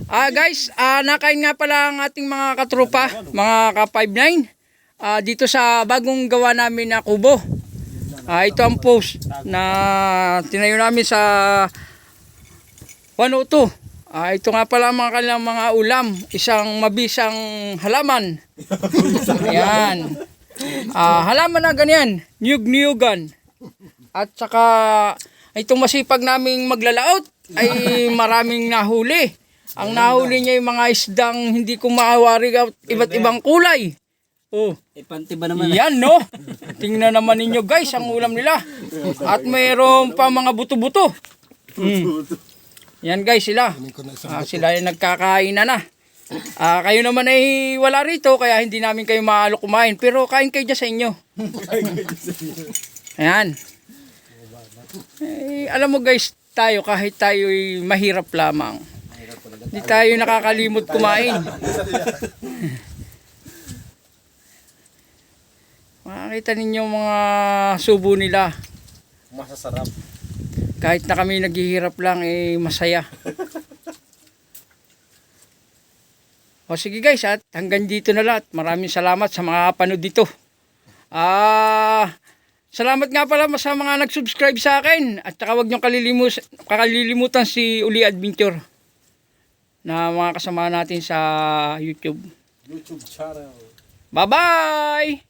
Guys, nakain nga pala ang ating mga katropa, mga ka-59 dito sa bagong gawa namin na kubo. Ito ang post na tinayo namin sa 102. Ito nga pala mga kanilang mga ulam, isang mabisang halaman. Ayan. Halaman na ganyan, niyug-niyugan. At saka itong masipag naming maglalaot ay maraming nahuli. Ang nahuli niya yung mga isdang hindi ko maawari iba't ibang kulay. Oh, Ipanti ba naman? yan no. Tingnan naman ninyo guys ang ulam nila. At mayroon pa mga buto-buto. Yan guys sila. Sila yung nagkakain na. Kayo naman ay wala rito kaya hindi namin kayo maalo kumain. Pero kain kayo dyan sa inyo. Ayan. Alam mo guys, tayo kahit tayo ay mahirap lamang. Hindi tayo nakakalimot kumain. Makakita ninyo mga subo nila. Masasarap. Kahit na kami naghihirap lang, masaya. O sige guys, at hanggang dito na lahat. Maraming salamat sa mga panood dito. Salamat nga pala sa mga nag-subscribe sa akin. At saka huwag niyong kalilimutan si Uli Adventure na mga kasama natin sa YouTube. YouTube channel. Bye-bye!